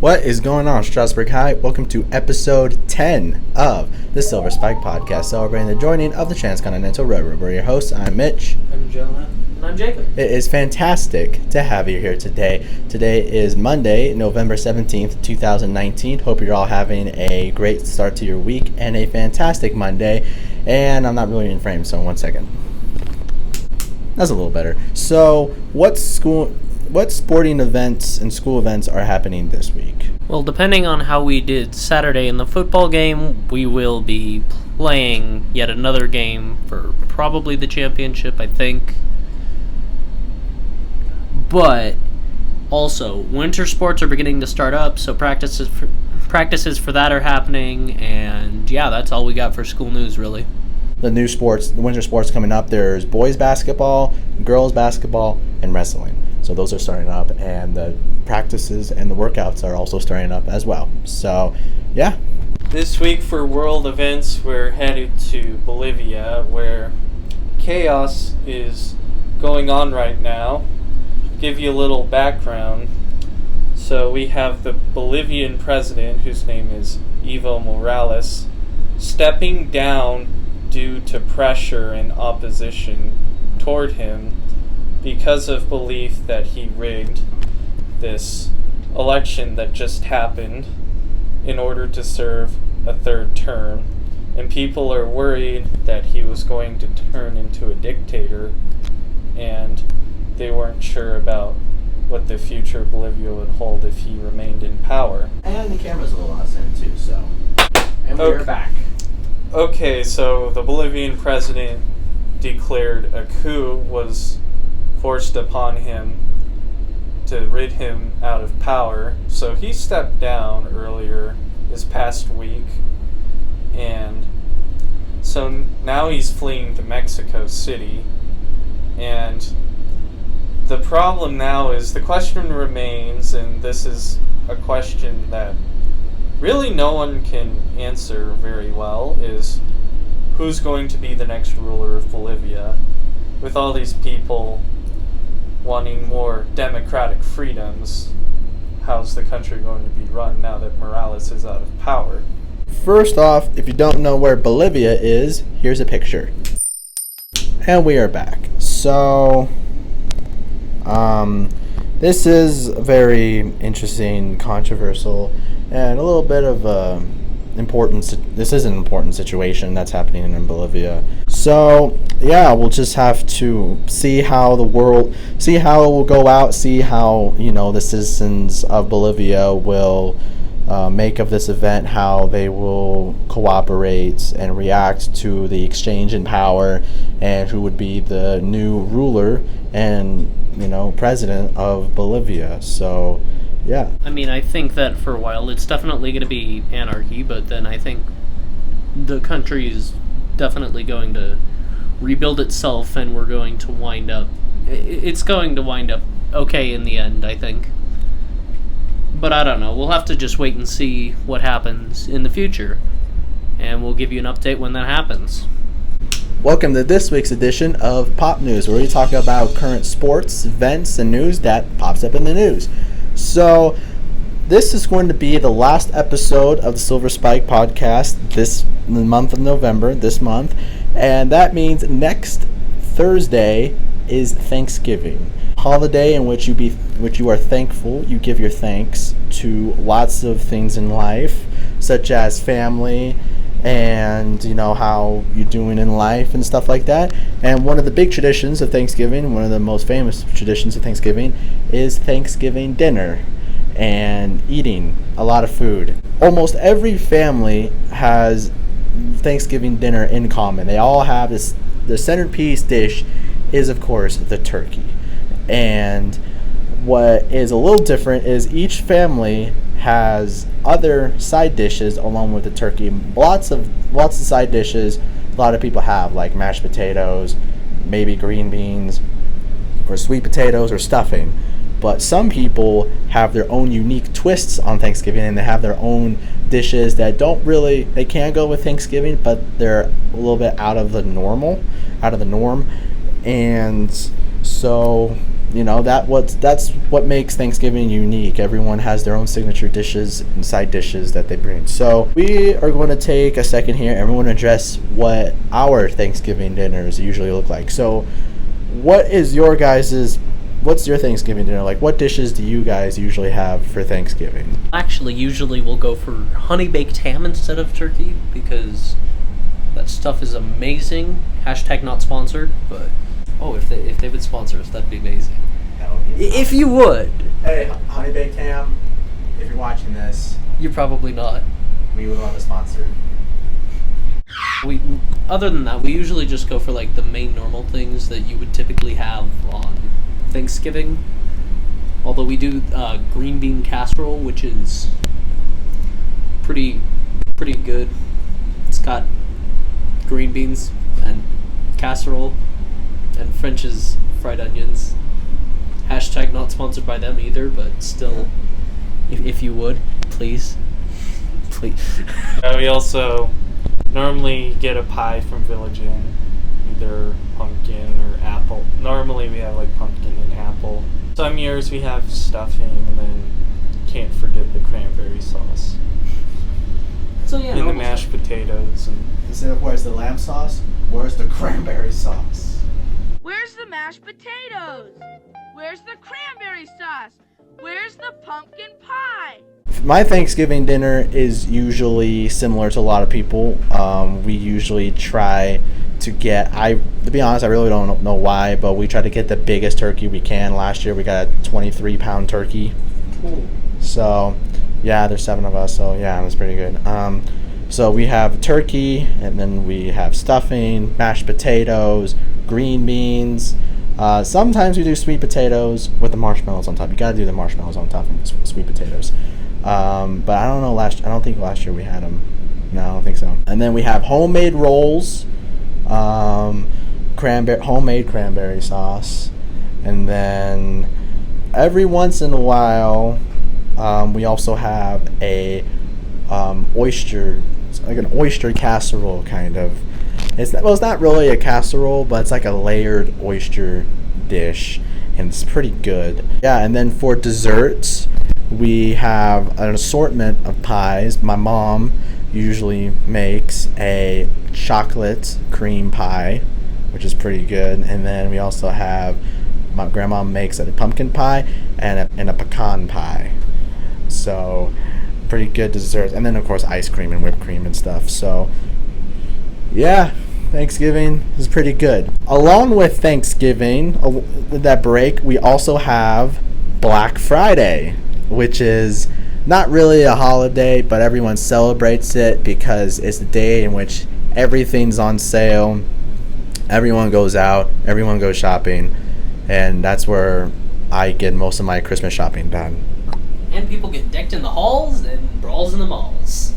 What is going on, Strasburg High? Welcome to episode 10 of the Silver Spike Podcast, celebrating the joining of the Transcontinental Railroad. We're your hosts. I'm Mitch. I'm Jonah. And I'm Jacob. It is fantastic to have you here today. Today is Monday, November 17th, 2019. Hope you're all having a great start to your week and a fantastic Monday. And I'm not really in frame, so 1 second. That's a little better. So, what sporting events and school events are happening this week? Well, depending on how we did Saturday in the football game, we will be playing yet another game for probably the championship, I think. But also, winter sports are beginning to start up, so practices for that are happening, and yeah, that's all we got for school news, really. The new sports, the winter sports coming up, there's boys basketball, girls basketball, and wrestling. So those are starting up, and the practices and the workouts are also starting up as well. So, yeah. This week for world events, we're headed to Bolivia, where chaos is going on right now. Give you a little background. So we have the Bolivian president, whose name is Evo Morales, stepping down due to pressure and opposition toward him because of belief that he rigged this election that just happened in order to serve a third term. And people are worried that he was going to turn into a dictator, and they weren't sure about what the future of Bolivia would hold if he remained in power. And the camera's a little out of sync too, so. And we're back. Okay, so the Bolivian president declared a coup was forced upon him to rid him out of power. So he stepped down earlier this past week, and so now he's fleeing to Mexico City. And the problem now is, the question remains, and this is a question that really no one can answer very well, is who's going to be the next ruler of Bolivia? With all these people wanting more democratic freedoms, how's the country going to be run now that Morales is out of power? First off, if you don't know where Bolivia is, here's a picture. And we are back. So, this is very interesting, controversial, and a little bit of this is an important situation that's happening in Bolivia. So yeah, we'll just have to see how it will go out, see how, the citizens of Bolivia will make of this event, how they will cooperate and react to the exchange in power, and who would be the new ruler and president of Bolivia. So yeah. I mean, I think that for a while it's definitely going to be anarchy, but then I think the country is definitely going to rebuild itself, and we're going to wind up... It's going to wind up okay in the end, I think. But I don't know. We'll have to just wait and see what happens in the future, and we'll give you an update when that happens. Welcome to this week's edition of Pop News, where we talk about current sports, events, and news that pops up in the news. So, this is going to be the last episode of the Silver Spike Podcast this month of November, and that means next Thursday is Thanksgiving, holiday in which you are thankful. You give your thanks to lots of things in life, such as family, and how you're doing in life and stuff like that. And one of the big traditions of Thanksgiving, one of the most famous traditions of Thanksgiving, is Thanksgiving dinner and eating a lot of food. Almost every family has Thanksgiving dinner in common. They all have this. The centerpiece dish is, of course, the turkey. And what is a little different is each family has other side dishes along with the turkey. Lots of side dishes a lot of people have, like mashed potatoes, maybe green beans, or sweet potatoes, or stuffing. But some people have their own unique twists on Thanksgiving, and they have their own dishes that they can go with Thanksgiving, but they're a little bit out of the norm. And so that's what makes Thanksgiving unique. Everyone has their own signature dishes and side dishes that they bring. So we are going to take a second here and we're going to address what our Thanksgiving dinners usually look like. So what's your Thanksgiving dinner like? What dishes do you guys usually have for Thanksgiving? Actually, usually we'll go for honey baked ham instead of turkey because that stuff is amazing. Hashtag not sponsored, but if they would sponsor us, that'd be amazing. If you would. Hey, honey baked ham, if you're watching this, You're probably not. we would love a sponsor. Other than that, we usually just go for like the main normal things that you would typically have on Thanksgiving. Although we do green bean casserole, which is pretty good. It's got green beans and casserole and French's fried onions. Hashtag not sponsored by them either, but still, if you would, please. We also normally get a pie from Village Inn, either pumpkin or apple. Normally we have like pumpkin and apple. Some years we have stuffing, and then can't forget the cranberry sauce. So yeah, And the mashed potatoes. And Instead of where's the lamb sauce, where's the cranberry sauce? Where's the mashed potatoes? Where's the cranberry sauce? Where's the pumpkin pie? My Thanksgiving dinner is usually similar to a lot of people. We usually try to get, to be honest, I really don't know why, but we try to get the biggest turkey we can. Last year we got a 23-pound turkey. Ooh. So, yeah, there's 7 of us, so yeah, that's pretty good. So we have turkey, and then we have stuffing, mashed potatoes, green beans. Sometimes we do sweet potatoes with the marshmallows on top. You gotta do the marshmallows on top of the sweet potatoes. But I don't know. I don't think last year we had them. No, I don't think so. And then we have homemade rolls, homemade cranberry sauce, and then every once in a while, we also have a oyster, like an oyster casserole kind of. It's not really a casserole, but it's like a layered oyster dish, and it's pretty good. Yeah, and then for desserts, we have an assortment of pies. My mom usually makes a chocolate cream pie, which is pretty good. And then we also have, my grandma makes a pumpkin pie and a pecan pie. So pretty good desserts. And then of course ice cream and whipped cream and stuff. So yeah, Thanksgiving is pretty good. Along with Thanksgiving, that break, we also have Black Friday, which is not really a holiday, but everyone celebrates it because it's the day in which everything's on sale. Everyone goes out, everyone goes shopping, and that's where I get most of my Christmas shopping done. And people get decked in the halls and brawls in the malls.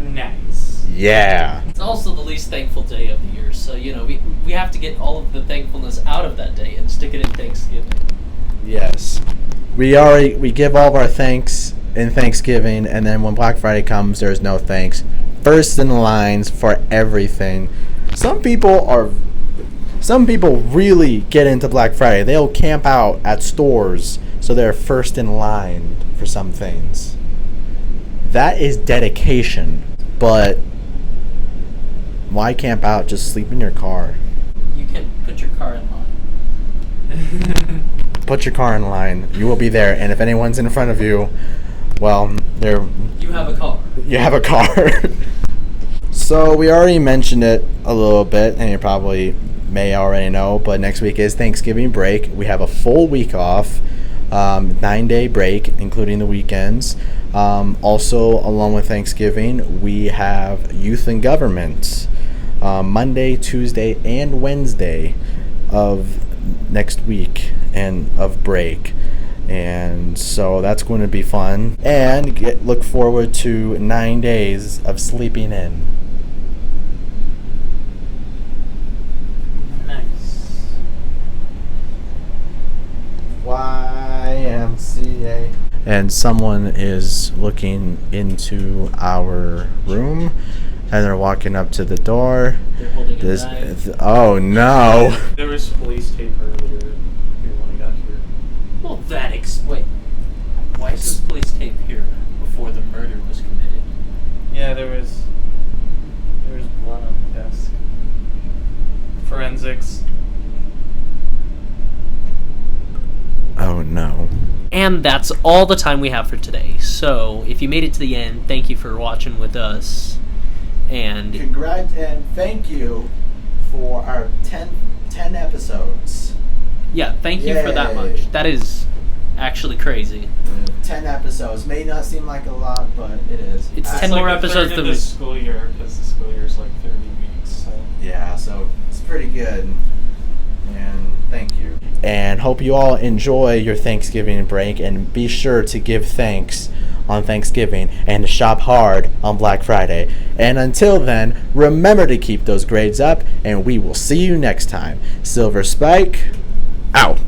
nice. Yeah. It's also the least thankful day of the year, so we have to get all of the thankfulness out of that day and stick it in Thanksgiving. Yes. We give all of our thanks in Thanksgiving, and then when Black Friday comes, there's no thanks. First in the lines for everything. Some people really get into Black Friday. They'll camp out at stores so they're first in line for some things. That is dedication, but why camp out? Just sleep in your car. You can put your car in line. Put your car in line. You will be there, and if anyone's in front of you, well, You have a car. you have a car. So we already mentioned it a little bit, and you probably may already know, but next week is Thanksgiving break. We have a full week off, 9-day break, including the weekends. Also, along with Thanksgiving, we have youth and government, Monday, Tuesday, and Wednesday of next week and of break. And so that's going to be fun. And look forward to 9 days of sleeping in. Nice. YMCA. And someone is looking into our room, and they're walking up to the door. They're holding a knife. Oh no! There was police tape earlier. We wanted Wait. Why is this police tape here before the murder was committed? Yeah, there was blood on the desk. Forensics. Oh no. And that's all the time we have for today. So, if you made it to the end, thank you for watching with us. And Congrats and thank you for our 10 episodes. yeah, thank you for that Yay. much. That is actually crazy. 10 episodes may not seem like a lot, but it is. It's It's 10 like more a third episodes of than the we... school year, because the school year is like 30 weeks. So. Yeah, so it's pretty good. And thank you. And hope you all enjoy your Thanksgiving break, and be sure to give thanks on Thanksgiving and to shop hard on Black Friday. And until then, remember to keep those grades up, and we will see you next time. Silver Spike, out.